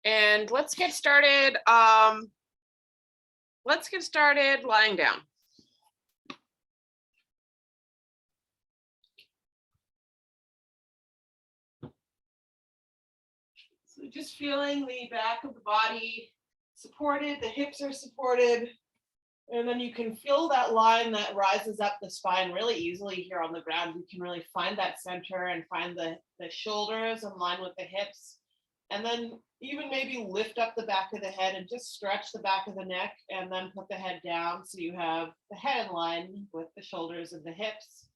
And let's get started. Lying down. So just feeling the back of the body supported, the hips are supported, and then you can feel that line that rises up the spine really easily here on the ground. You can really find that center and find the shoulders in line with the hips. And then even maybe lift up the back of the head and just stretch the back of the neck and then put the head down so you have the head in line with the shoulders and the hips.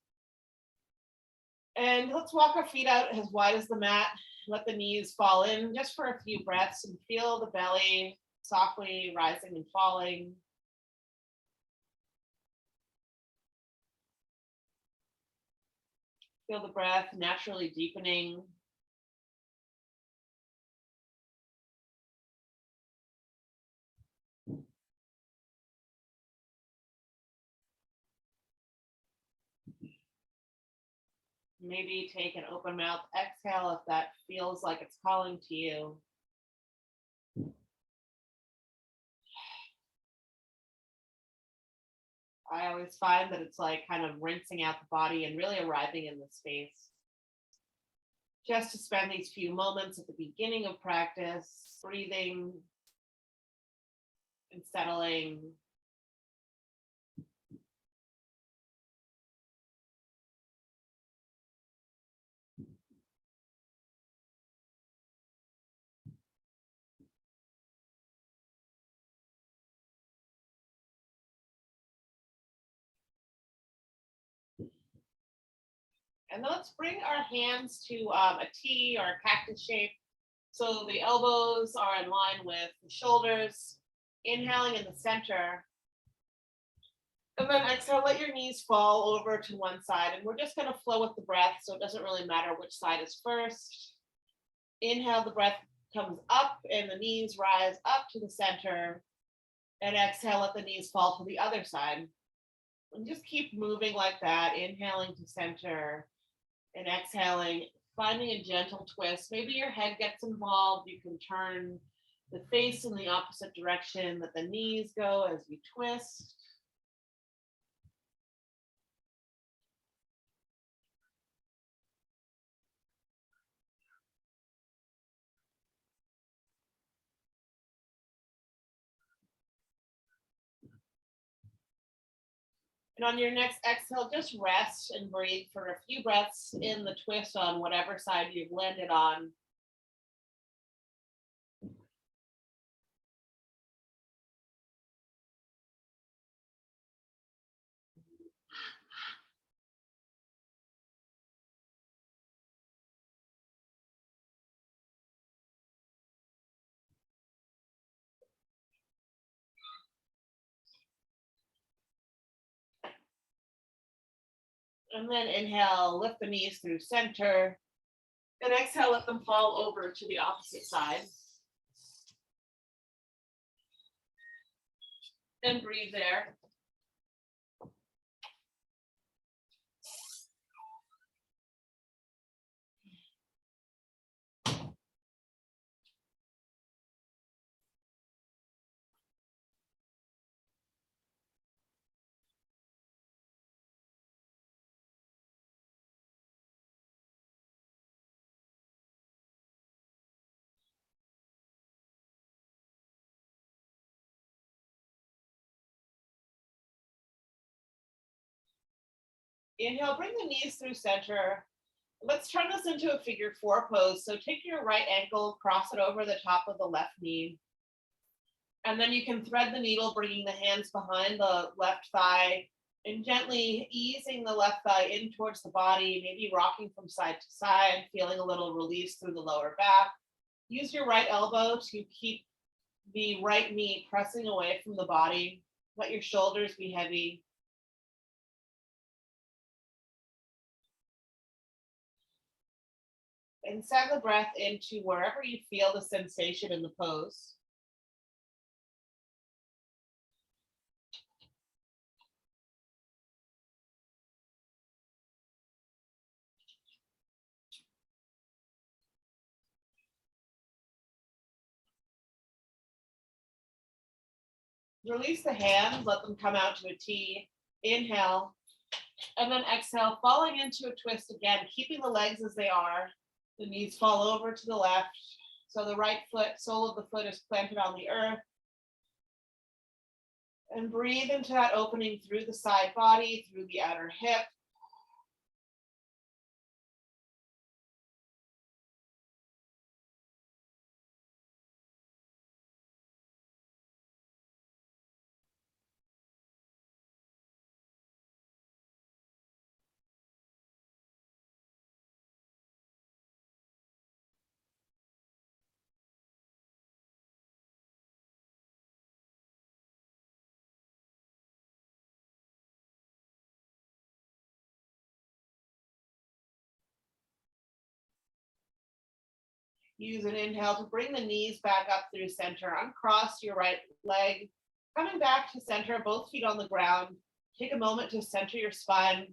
And let's walk our feet out as wide as the mat. Let the knees fall in just for a few breaths and feel the belly softly rising and falling. Feel the breath naturally deepening. Maybe take an open mouth exhale if that feels like it's calling to you. I always find that it's like kind of rinsing out the body and really arriving in the space. Just to spend these few moments at the beginning of practice, breathing and settling. And then let's bring our hands to a T or a cactus shape. So the elbows are in line with the shoulders, inhaling in the center. And then exhale, let your knees fall over to one side. And we're just going to flow with the breath. So it doesn't really matter which side is first. Inhale, the breath comes up and the knees rise up to the center. And exhale, let the knees fall to the other side. And just keep moving like that, inhaling to center and exhaling, finding a gentle twist. Maybe your head gets involved. You can turn the face in the opposite direction, let the knees go as you twist. And on your next exhale, just rest and breathe for a few breaths in the twist on whatever side you've landed on. And then inhale, lift the knees through center. And exhale, let them fall over to the opposite side. And breathe there. Inhale, bring the knees through center. Let's turn this into a figure four pose. So take your right ankle, cross it over the top of the left knee. And then you can thread the needle, bringing the hands behind the left thigh and gently easing the left thigh in towards the body, maybe rocking from side to side, feeling a little release through the lower back. Use your right elbow to keep the right knee pressing away from the body. Let your shoulders be heavy. And send the breath into wherever you feel the sensation in the pose. Release the hands, let them come out to a T. Inhale, and then exhale, falling into a twist again, keeping the legs as they are. The knees fall over to the left. So the right foot, sole of the foot is planted on the earth. And breathe into that opening through the side body, through the outer hip. Use an inhale to bring the knees back up through center. Uncross your right leg. Coming back to center, both feet on the ground. Take a moment to center your spine.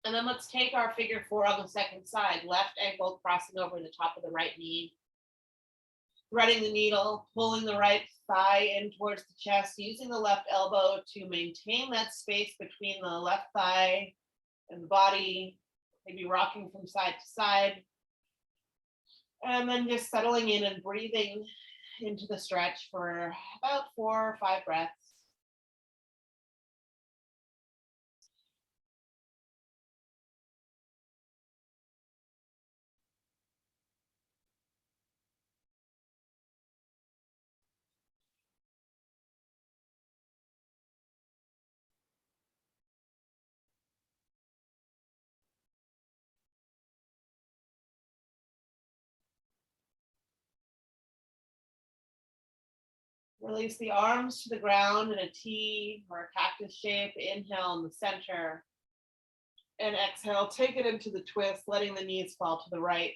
And then let's take our figure four on the second side. Left ankle crossing over the top of the right knee. Threading the needle, pulling the right thigh in towards the chest, using the left elbow to maintain that space between the left thigh and the body. Maybe rocking from side to side. And then just settling in and breathing into the stretch for about 4 or 5 breaths. Release the arms to the ground in a T or a cactus shape. Inhale in the center. And exhale, take it into the twist, letting the knees fall to the right.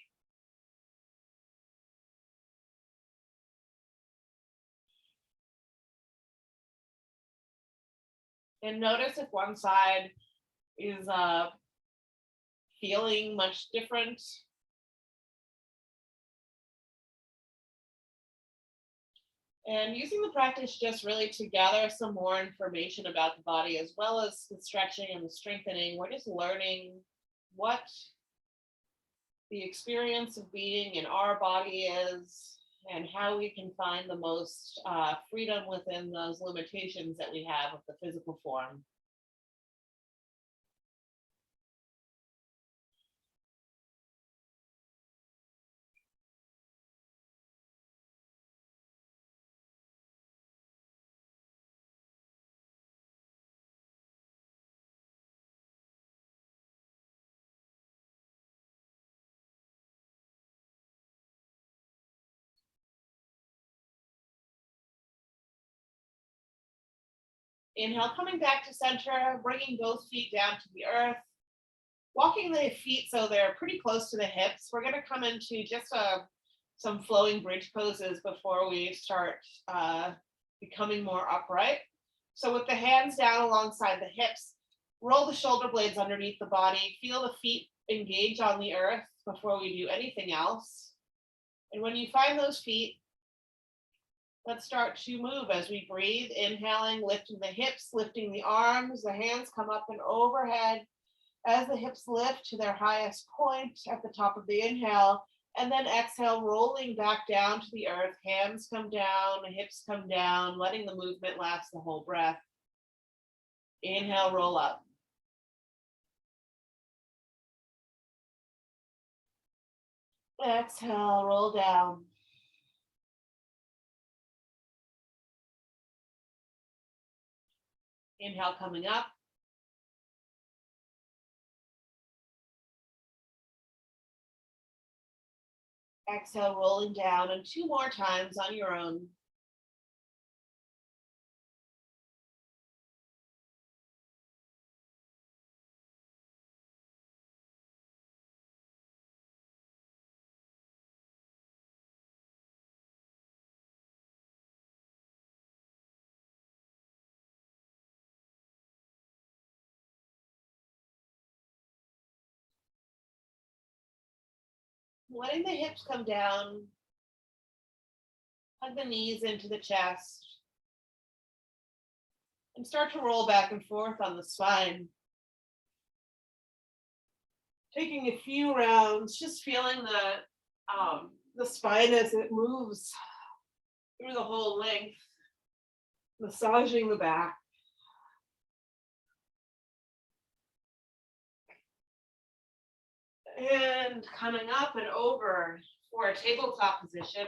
And notice if one side is feeling much different. And using the practice just really to gather some more information about the body, as well as the stretching and the strengthening. We're just learning what the experience of being in our body is and how we can find the most freedom within those limitations that we have of the physical form. Inhale, coming back to center, bringing both feet down to the earth, walking the feet so they're pretty close to the hips. We're going to come into just some flowing bridge poses before we start becoming more upright. So with the hands down alongside the hips, roll the shoulder blades underneath the body, feel the feet engage on the earth before we do anything else. And when you find those feet, let's start to move as we breathe, inhaling, lifting the hips, lifting the arms, the hands come up and overhead as the hips lift to their highest point at the top of the inhale, and then exhale, rolling back down to the earth, hands come down, the hips come down, letting the movement last the whole breath. Inhale, roll up. Exhale, roll down. Inhale, coming up. Exhale, rolling down, and 2 more times on your own. Letting the hips come down, hug the knees into the chest. And start to roll back and forth on the spine. Taking a few rounds, just feeling the spine as it moves through the whole length, massaging the back. And coming up and over for a tabletop position.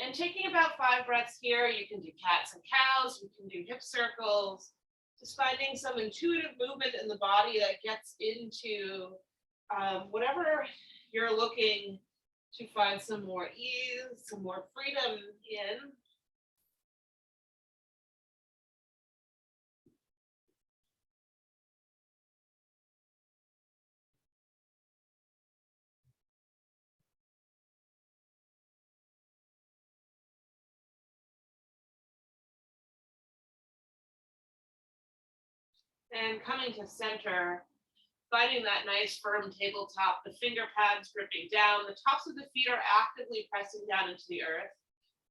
And taking about 5 breaths here. You can do cats and cows, you can do hip circles, just finding some intuitive movement in the body that gets into whatever you're looking to find some more ease, some more freedom in. And coming to center, finding that nice firm tabletop, the finger pads gripping down, the tops of the feet are actively pressing down into the earth.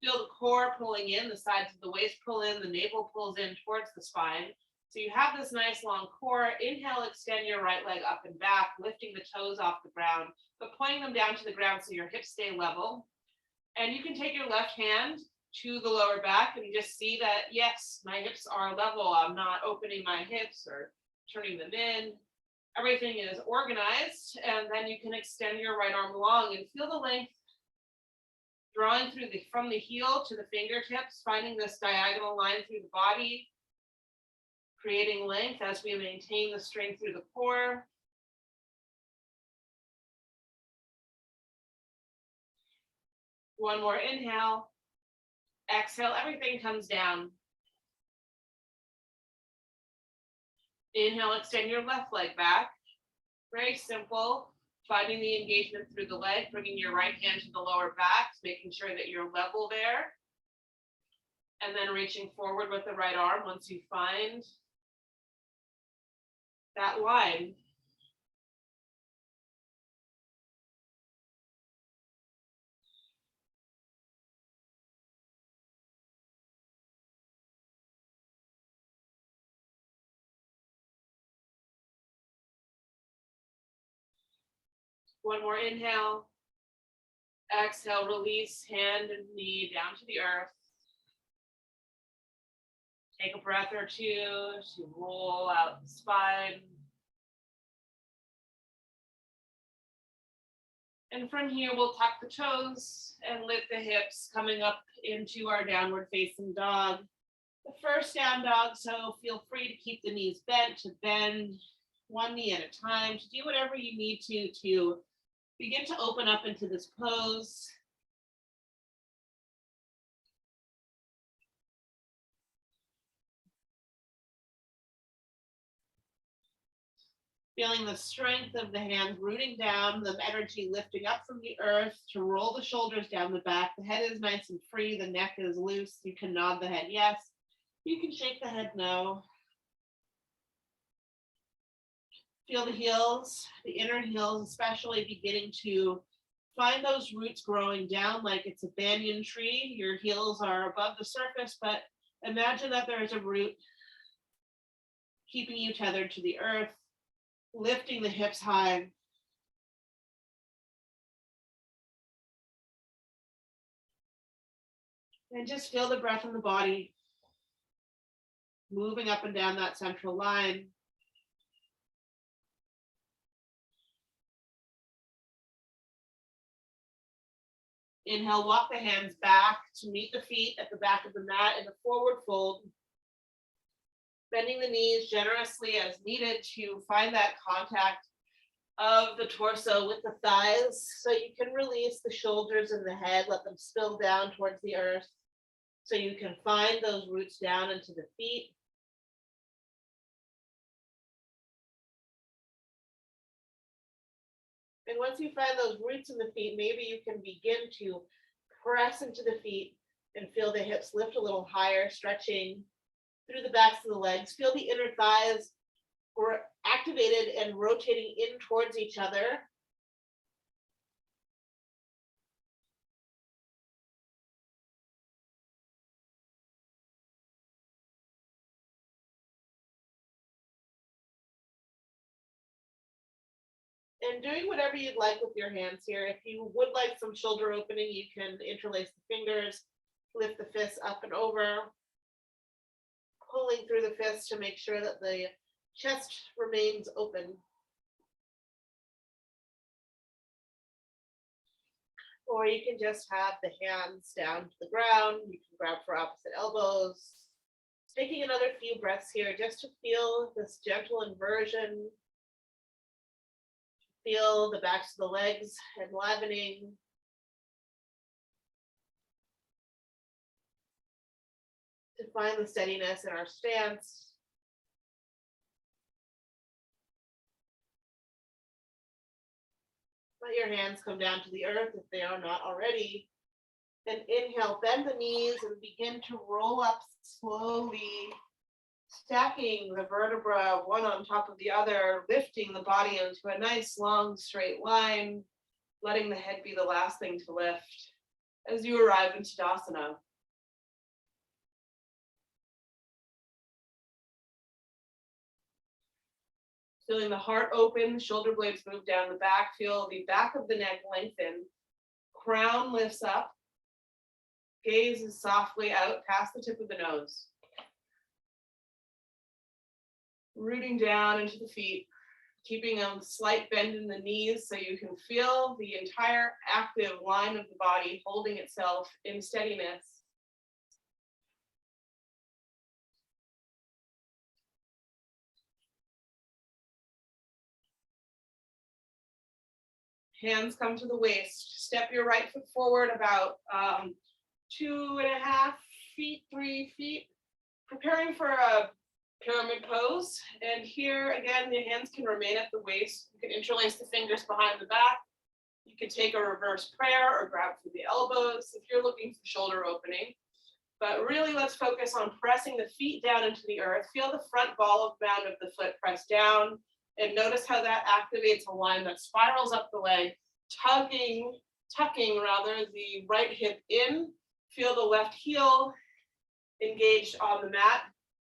Feel the core pulling in, the sides of the waist pull in, the navel pulls in towards the spine. So you have this nice long core. Inhale, extend your right leg up and back, lifting the toes off the ground, but pointing them down to the ground so your hips stay level. And you can take your left hand to the lower back and just see that, yes, my hips are level. I'm not opening my hips or turning them in. Everything is organized. And then you can extend your right arm long and feel the length drawing through from the heel to the fingertips, finding this diagonal line through the body, creating length as we maintain the strength through the core. One more inhale. Exhale, everything comes down. Inhale, extend your left leg back. Very simple. Finding the engagement through the leg, bringing your right hand to the lower back, making sure that you're level there. And then reaching forward with the right arm once you find that line. One more inhale. Exhale, release hand and knee down to the earth. Take a breath or two to roll out the spine. And from here, we'll tuck the toes and lift the hips, coming up into our downward facing dog. The first down dog, so feel free to keep the knees bent, to bend one knee at a time, to do whatever you need to begin to open up into this pose. Feeling the strength of the hands rooting down, the energy lifting up from the earth to roll the shoulders down the back. The head is nice and free, the neck is loose. You can nod the head yes. You can shake the head no. Feel the heels, the inner heels, especially beginning to find those roots growing down like it's a banyan tree. Your heels are above the surface, but imagine that there is a root keeping you tethered to the earth, lifting the hips high. And just feel the breath in the body, moving up and down that central line. Inhale, walk the hands back to meet the feet at the back of the mat in a forward fold. Bending the knees generously as needed to find that contact of the torso with the thighs. So you can release the shoulders and the head, let them spill down towards the earth. So you can find those roots down into the feet. And once you find those roots in the feet, maybe you can begin to press into the feet and feel the hips lift a little higher, stretching through the backs of the legs. Feel the inner thighs activated and rotating in towards each other. And doing whatever you'd like with your hands here. If you would like some shoulder opening, you can interlace the fingers, lift the fists up and over, pulling through the fists to make sure that the chest remains open. Or you can just have the hands down to the ground. You can grab for opposite elbows. Taking another few breaths here just to feel this gentle inversion. Feel the backs of the legs enlivening. To find the steadiness in our stance. Let your hands come down to the earth if they are not already. Then inhale, bend the knees and begin to roll up slowly, stacking the vertebra one on top of the other, lifting the body into a nice long straight line, letting the head be the last thing to lift as you arrive in Tadasana. Feeling the heart open, shoulder blades move down the back, feel the back of the neck lengthen, crown lifts up, gaze is softly out past the tip of the nose. Rooting down into the feet, keeping a slight bend in the knees so you can feel the entire active line of the body holding itself in steadiness. Hands come to the waist. Step your right foot forward about 2.5 feet, 3 feet, preparing for a pyramid pose. And here again, the hands can remain at the waist. You can interlace the fingers behind the back. You can take a reverse prayer or grab through the elbows if you're looking for shoulder opening. But really, let's focus on pressing the feet down into the earth. Feel the front ball of mound of the foot press down. And notice how that activates a line that spirals up the leg, tucking the right hip in. Feel the left heel engaged on the mat,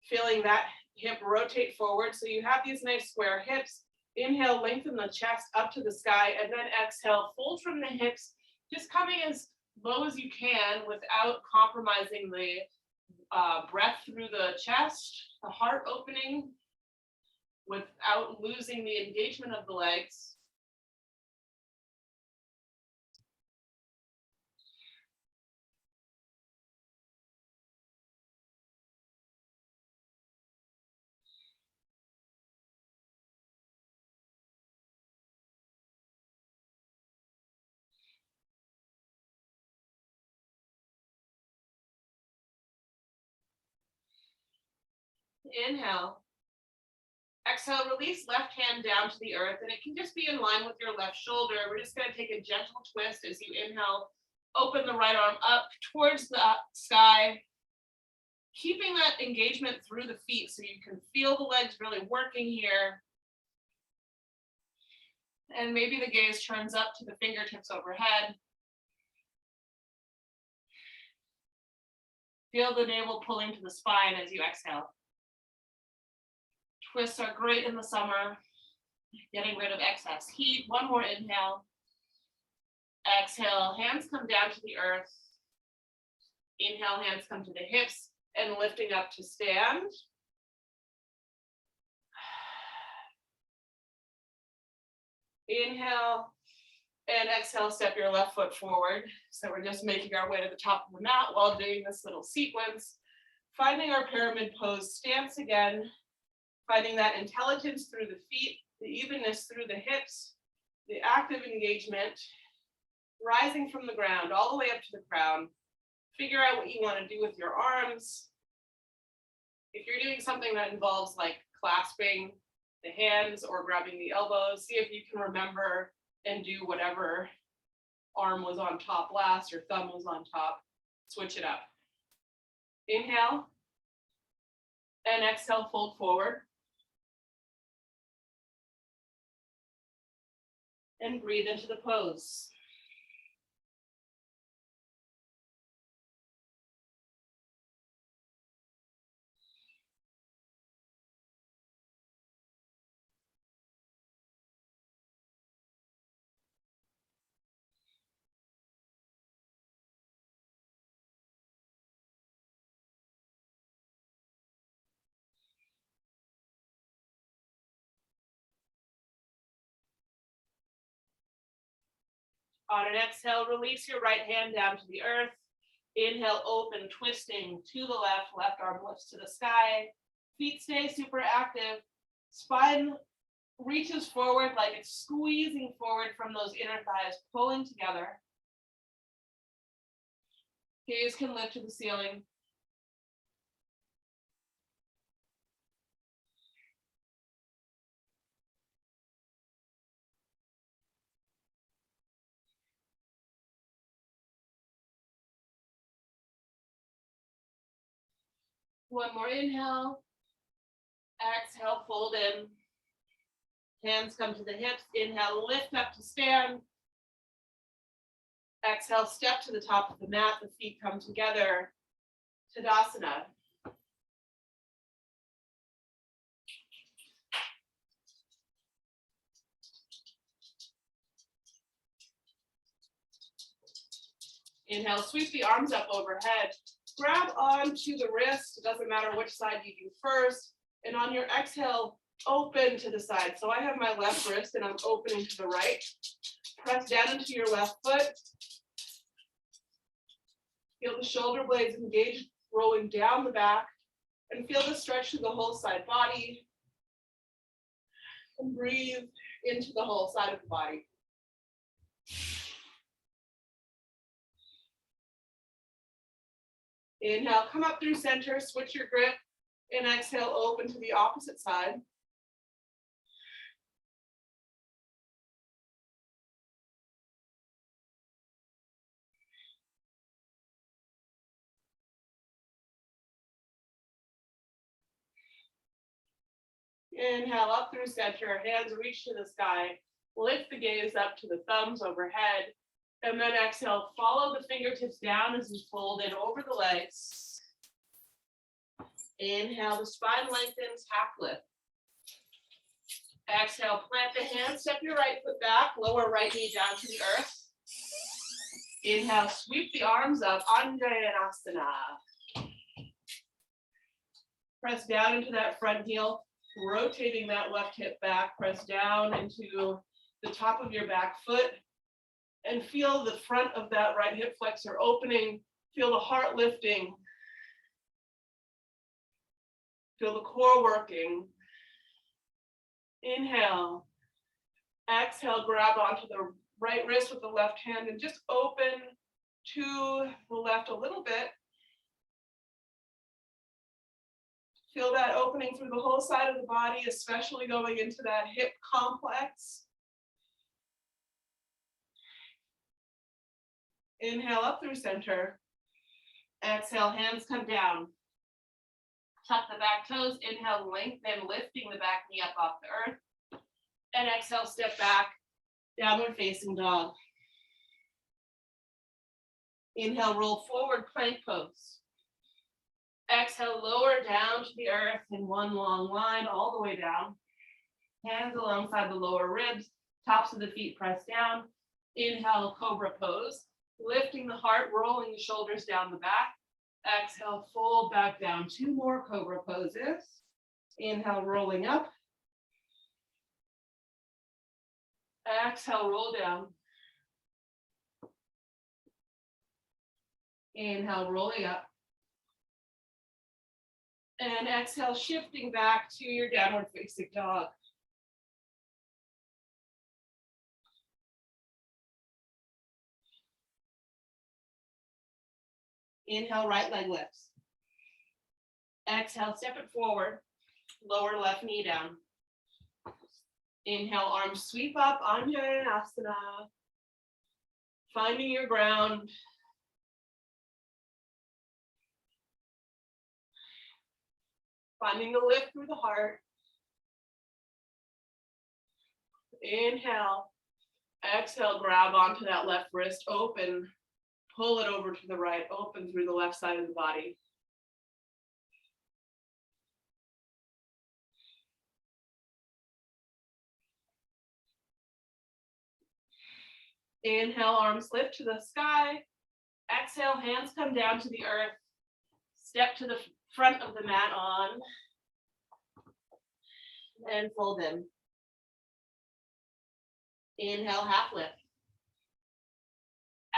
feeling that hip rotate forward. So you have these nice square hips. Inhale, lengthen the chest up to the sky, and then exhale, fold from the hips, just coming as low as you can without compromising the breath through the chest, the heart opening, without losing the engagement of the legs. Inhale. Exhale, release left hand down to the earth, and it can just be in line with your left shoulder. We're just going to take a gentle twist as you inhale. Open the right arm up towards the sky, keeping that engagement through the feet so you can feel the legs really working here. And maybe the gaze turns up to the fingertips overhead. Feel the navel pulling to the spine as you exhale. Twists are great in the summer, getting rid of excess heat. One more inhale. Exhale, hands come down to the earth. Inhale, hands come to the hips and lifting up to stand. Inhale and exhale, step your left foot forward. So we're just making our way to the top of the mat while doing this little sequence. Finding our pyramid pose stance again. Finding that intelligence through the feet, the evenness through the hips, the active engagement, rising from the ground all the way up to the crown. Figure out what you want to do with your arms. If you're doing something that involves like clasping the hands or grabbing the elbows, see if you can remember and do whatever arm was on top last or thumb was on top. Switch it up. Inhale and exhale, fold forward. And breathe into the pose. On an exhale, release your right hand down to the earth. Inhale, open, twisting to the left arm lifts to the sky. Feet stay super active. Spine reaches forward like it's squeezing forward from those inner thighs, pulling together. Gaze can lift to the ceiling. One more inhale. Exhale, fold in. Hands come to the hips. Inhale, lift up to stand. Exhale, step to the top of the mat. The feet come together. Tadasana. Inhale, sweep the arms up overhead. Grab onto the wrist. It doesn't matter which side you do first. And on your exhale, open to the side. So I have my left wrist and I'm opening to the right. Press down into your left foot. Feel the shoulder blades engaged, rolling down the back. And feel the stretch through the whole side body. And breathe into the whole side of the body. Inhale, come up through center, switch your grip, and exhale, open to the opposite side. Inhale, up through center, hands reach to the sky, lift the gaze up to the thumbs overhead, and then exhale, follow the fingertips down as you fold in over the legs. Inhale, the spine lengthens, half lift. Exhale, plant the hands, step your right foot back, lower right knee down to the earth. Inhale, sweep the arms up, Tadasana. Press down into that front heel, rotating that left hip back, press down into the top of your back foot, and feel the front of that right hip flexor opening, feel the heart lifting, feel the core working. Inhale, exhale, grab onto the right wrist with the left hand and just open to the left a little bit. Feel that opening through the whole side of the body, especially going into that hip complex. Inhale up through center. Exhale, hands come down. Tuck the back toes. Inhale, lengthen, lifting the back knee up off the earth. And exhale, step back, downward facing dog. Inhale, roll forward, plank pose. Exhale, lower down to the earth in one long line all the way down. Hands alongside the lower ribs, tops of the feet pressed down. Inhale, Cobra pose. Lifting the heart, rolling the shoulders down the back. Exhale, fold back down. 2 more Cobra poses. Inhale, rolling up. Exhale, roll down. Inhale, rolling up. And exhale, shifting back to your downward facing dog. Inhale, right leg lifts. Exhale, step it forward. Lower left knee down. Inhale, arms sweep up, Anjaneyasana. Finding your ground. Finding the lift through the heart. Inhale. Exhale, grab onto that left wrist, open. Pull it over to the right, open through the left side of the body. Inhale, arms lift to the sky. Exhale, hands come down to the earth. Step to the front of the mat on. And fold in. Inhale, half lift.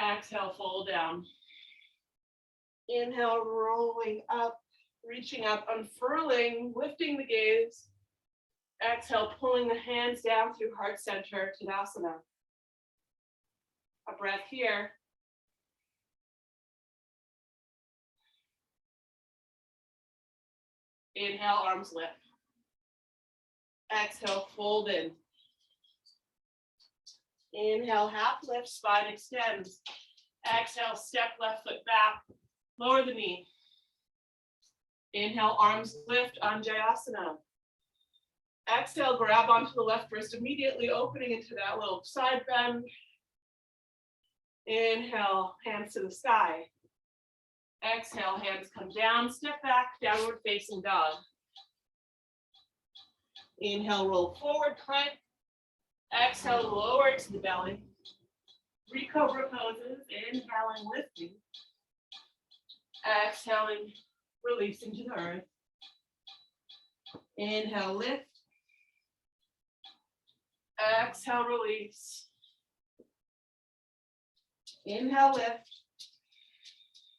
Exhale, fold down. Inhale, rolling up, reaching up, unfurling, lifting the gaze. Exhale, pulling the hands down through heart center, Tadasana. A breath here. Inhale, arms lift. Exhale, fold in. Inhale, half lift, spine extends. Exhale, step left foot back, lower the knee. Inhale, arms lift, Anjayasana. Exhale, grab onto the left wrist, immediately opening into that little side bend. Inhale, hands to the sky. Exhale, hands come down, step back, downward facing dog. Inhale, roll forward, plank. Exhale, lower to the belly. Three Cobra poses, inhaling, lifting. Exhaling, releasing to the earth. Inhale, lift. Exhale, release. Inhale, lift.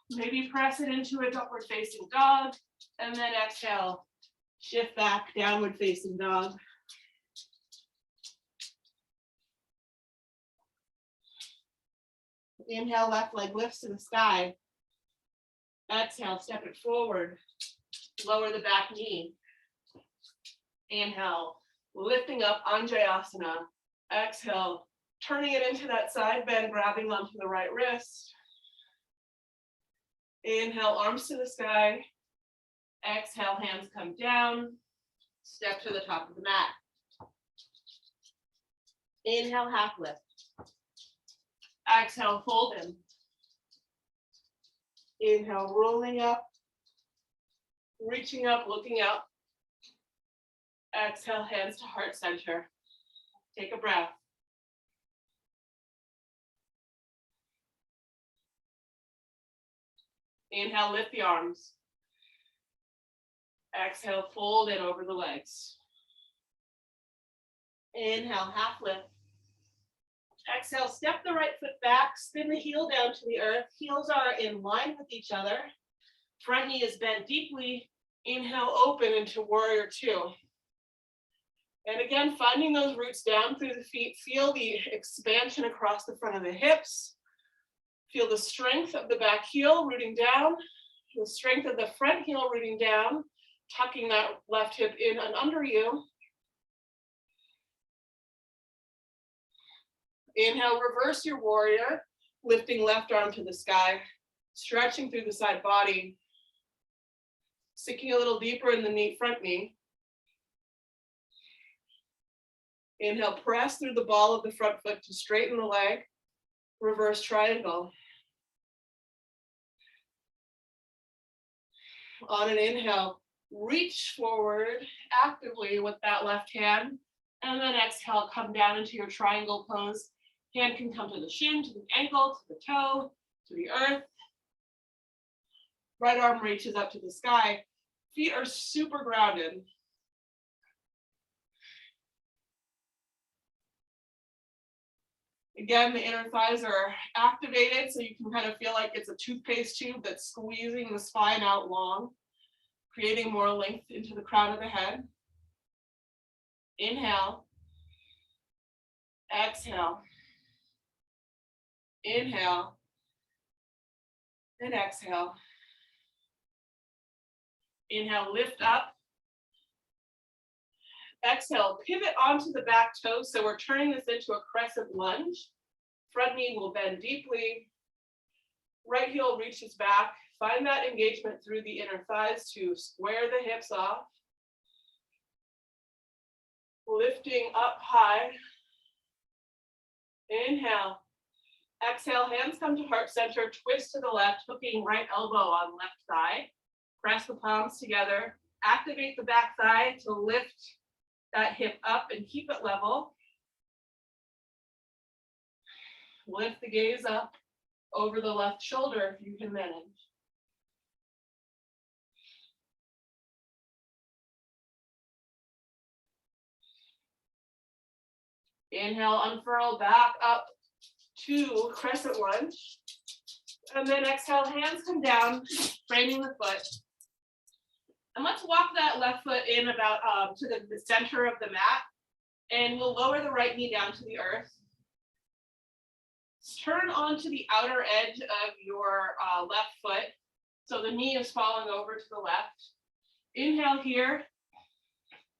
Maybe press it into a upward facing dog, and then exhale, shift back, downward facing dog. Inhale, left leg lifts to the sky. Exhale, step it forward, lower the back knee. Inhale, lifting up, Anjayasana. Exhale, turning it into that side bend, grabbing onto the right wrist. Inhale, arms to the sky. Exhale, hands come down. Step to the top of the mat. Inhale, half lift. Exhale, fold in. Inhale, rolling up. Reaching up, looking up. Exhale, hands to heart center. Take a breath. Inhale, lift the arms. Exhale, fold in over the legs. Inhale, half lift. Exhale, step the right foot back, spin the heel down to the earth. Heels are in line with each other. Front knee is bent deeply. Inhale, open into warrior two. And again, finding those roots down through the feet. Feel the expansion across the front of the hips. Feel the strength of the back heel rooting down. The strength of the front heel rooting down. Tucking that left hip in and under you. Inhale, reverse your warrior, lifting left arm to the sky, stretching through the side body, sinking a little deeper in the knee, front knee. Inhale, press through the ball of the front foot to straighten the leg, reverse triangle. On an inhale, reach forward actively with that left hand, and then exhale, come down into your triangle pose. Hand can come to the shin, to the ankle, to the toe, to the earth. Right arm reaches up to the sky. Feet are super grounded. Again, the inner thighs are activated, so you can kind of feel like it's a toothpaste tube that's squeezing the spine out long, creating more length into the crown of the head. Inhale. Exhale. Inhale. And exhale. Inhale, lift up. Exhale, pivot onto the back toes. So we're turning this into a crescent lunge. Front knee will bend deeply. Right heel reaches back. Find that engagement through the inner thighs to square the hips off. Lifting up high. Inhale. Exhale, hands come to heart center, twist to the left, hooking right elbow on left thigh. Press the palms together. Activate the back thigh to lift that hip up and keep it level. Lift the gaze up over the left shoulder if you can manage. Inhale, unfurl back up to crescent lunge. And then exhale, hands come down, framing the foot. And let's walk that left foot in about to the center of the mat. And we'll lower the right knee down to the earth. Turn onto the outer edge of your left foot. So the knee is falling over to the left. Inhale here.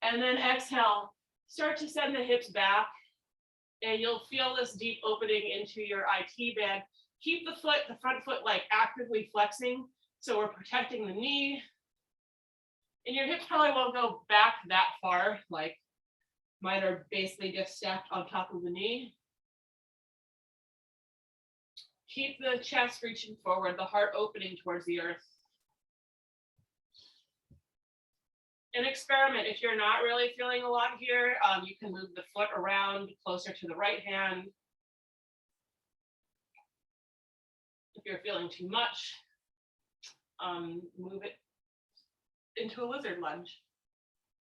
And then exhale. Start to send the hips back. And you'll feel this deep opening into your IT band. Keep the front foot like actively flexing. So we're protecting the knee. And your hips probably won't go back that far, like mine are basically just stacked on top of the knee. Keep the chest reaching forward, the heart opening towards the earth. And experiment. If you're not really feeling a lot here, you can move the foot around closer to the right hand. If you're feeling too much, move it into a lizard lunge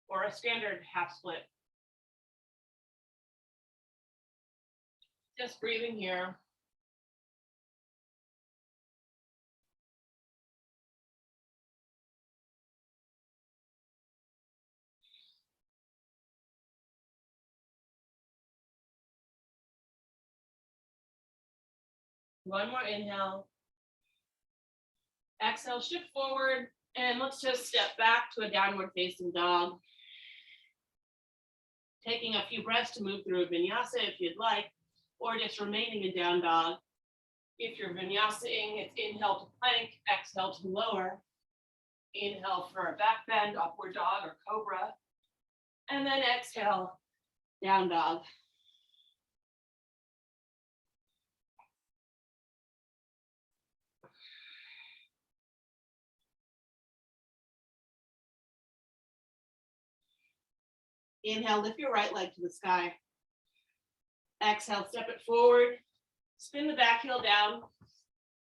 or a standard half split. Just breathing here. One more inhale. Exhale, shift forward, and let's just step back to a downward facing dog. Taking a few breaths to move through a vinyasa if you'd like, or just remaining in down dog. If you're vinyasa-ing, it's inhale to plank, exhale to lower. Inhale for a back bend, upward dog or cobra. And then exhale, down dog. Inhale, lift your right leg to the sky. Exhale, step it forward. Spin the back heel down.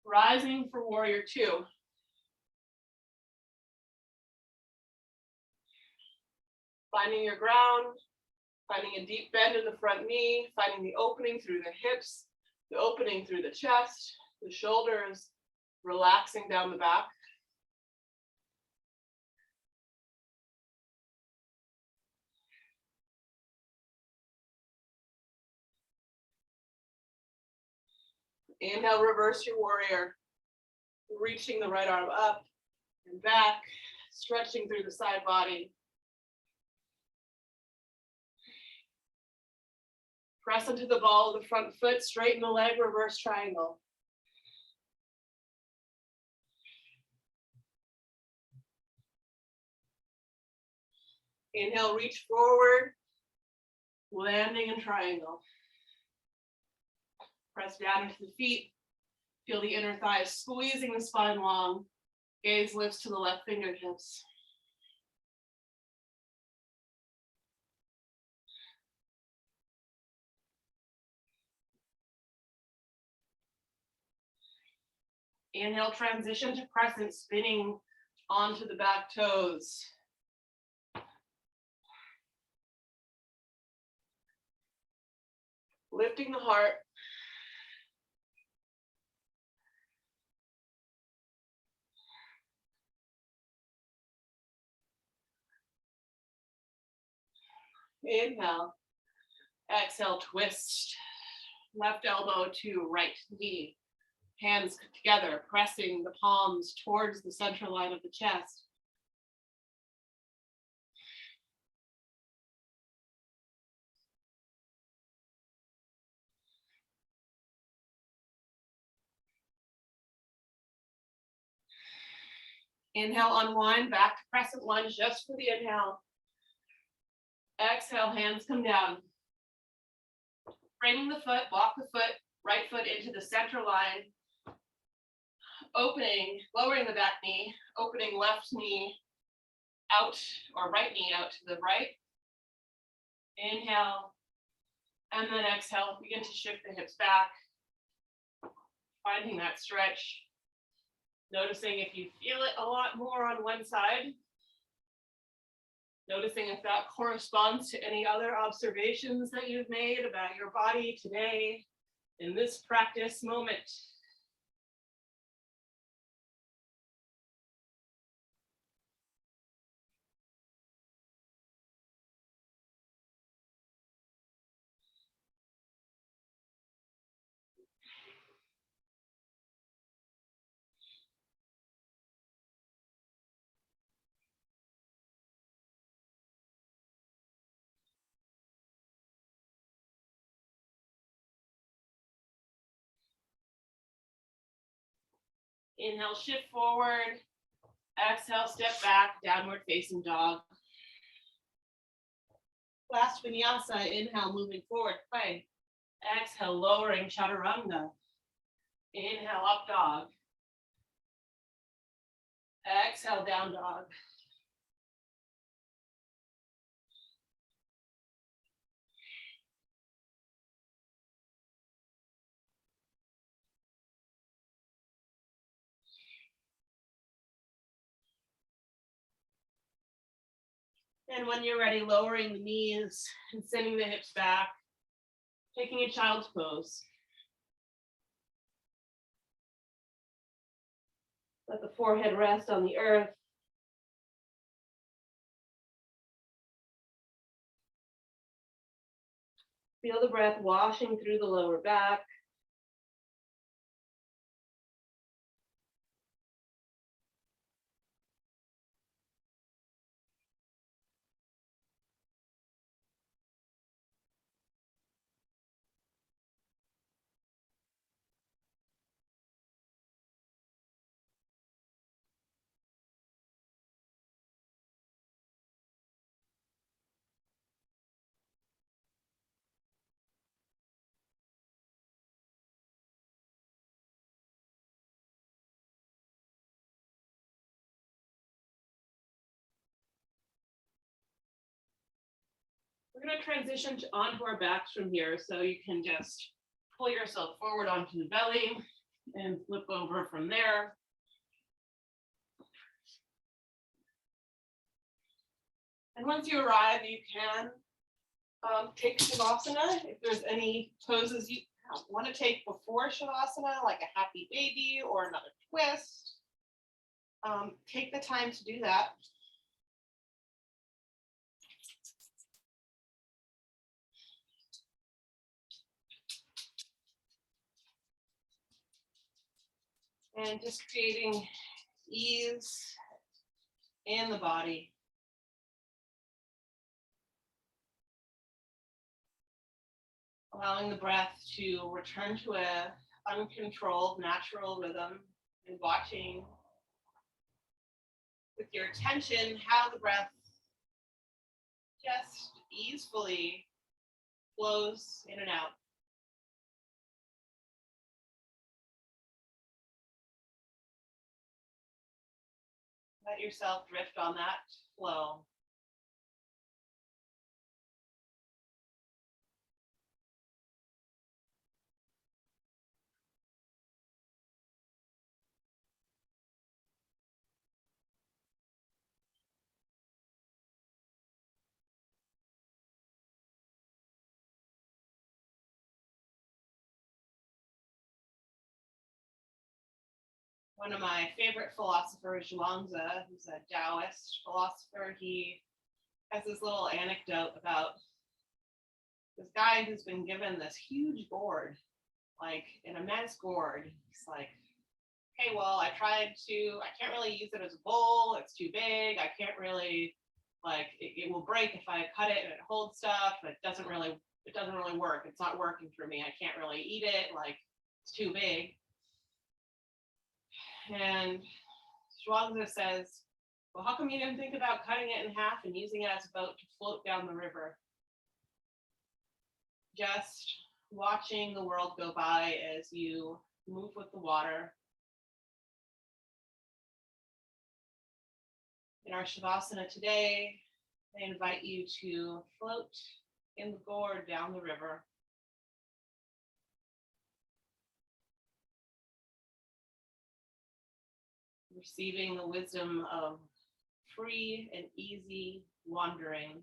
Rising for warrior two. Finding your ground. Finding a deep bend in the front knee. Finding the opening through the hips. The opening through the chest. The shoulders. Relaxing down the back. Inhale, reverse your warrior. Reaching the right arm up and back, stretching through the side body. Press into the ball of the front foot, straighten the leg, reverse triangle. Inhale, reach forward, landing in triangle. Press down into the feet. Feel the inner thighs squeezing the spine long. Gaze lifts to the left fingertips. Inhale, transition to crescent, spinning onto the back toes. Lifting the heart. Inhale. Exhale, twist. Left elbow to right knee. Hands together, pressing the palms towards the center line of the chest. Inhale, unwind back to crescent lunge just for the inhale. Exhale, hands come down. Framing the foot, walk the foot, right foot into the center line. Opening, lowering the back knee, opening left knee out, or right knee out to the right. Inhale, and then exhale, begin to shift the hips back. Finding that stretch. Noticing if you feel it a lot more on one side. Noticing if that corresponds to any other observations that you've made about your body today. in this practice moment. Inhale, shift forward. Exhale, step back, downward facing dog. Last vinyasa, inhale, moving forward, plank. Exhale, lowering chaturanga. Inhale, up dog. Exhale, down dog. And when you're ready, lowering the knees and sending the hips back, taking a child's pose. Let the forehead rest on the earth. Feel the breath washing through the lower back. We're going to transition onto our backs from here, so you can just pull yourself forward onto the belly and flip over from there. And once you arrive, you can take Shavasana. If there's any poses you want to take before Shavasana, like a happy baby or another twist, take the time to do that. And just creating ease in the body. Allowing the breath to return to a uncontrolled natural rhythm and watching with your attention how the breath just easefully flows in and out. Let yourself drift on that flow. One of my favorite philosophers, Zhuangzi, who's a Taoist philosopher, he has this little anecdote about this guy who's been given this huge gourd, like an immense gourd. He's like, okay, well, I can't really use it as a bowl. It's too big. I can't really, it will break if I cut it and it holds stuff. It doesn't really work. It's not working for me. I can't really eat it. It's too big. And Zhuangzi says, well, how come you didn't think about cutting it in half and using it as a boat to float down the river? Just watching the world go by as you move with the water. In our Shavasana today, I invite you to float in the gourd down the river. Receiving the wisdom of free and easy wandering.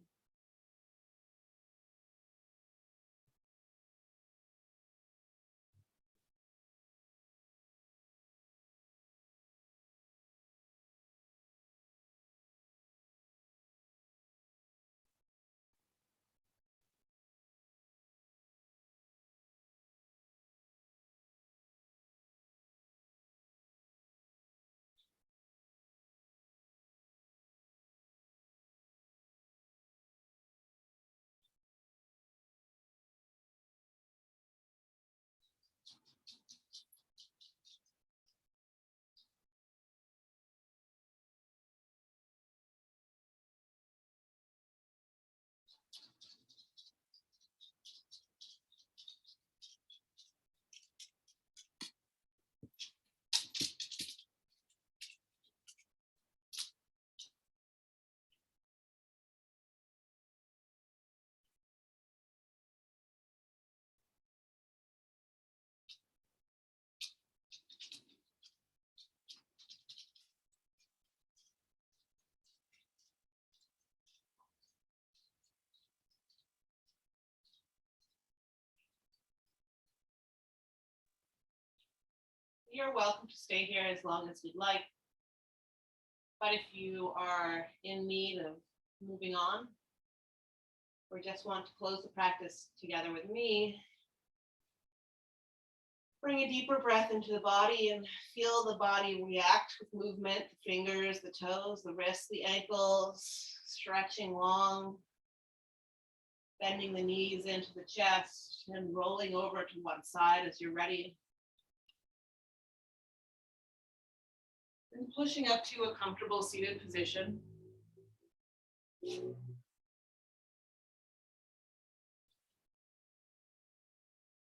you're welcome to stay here as long as you'd like. But if you are in need of moving on, or just want to close the practice together with me, bring a deeper breath into the body and feel the body react with movement, the fingers, the toes, the wrists, the ankles, stretching long, bending the knees into the chest and rolling over to one side as you're ready. And pushing up to a comfortable seated position.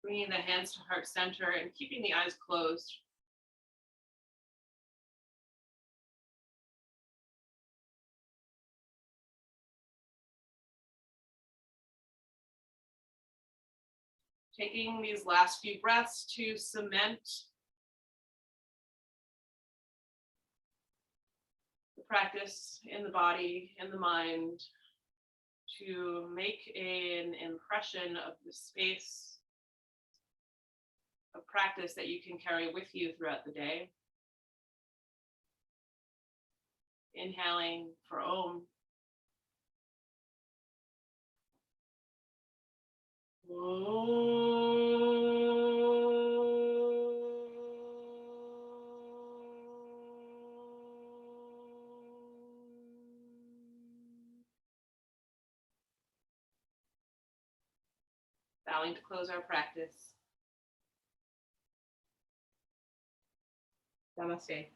Bringing the hands to heart center and keeping the eyes closed. Taking these last few breaths to cement the practice in the body and the mind, to make an impression of the space of practice that you can carry with you throughout the day. Inhaling for Om. Bowing to close our practice. Namaste.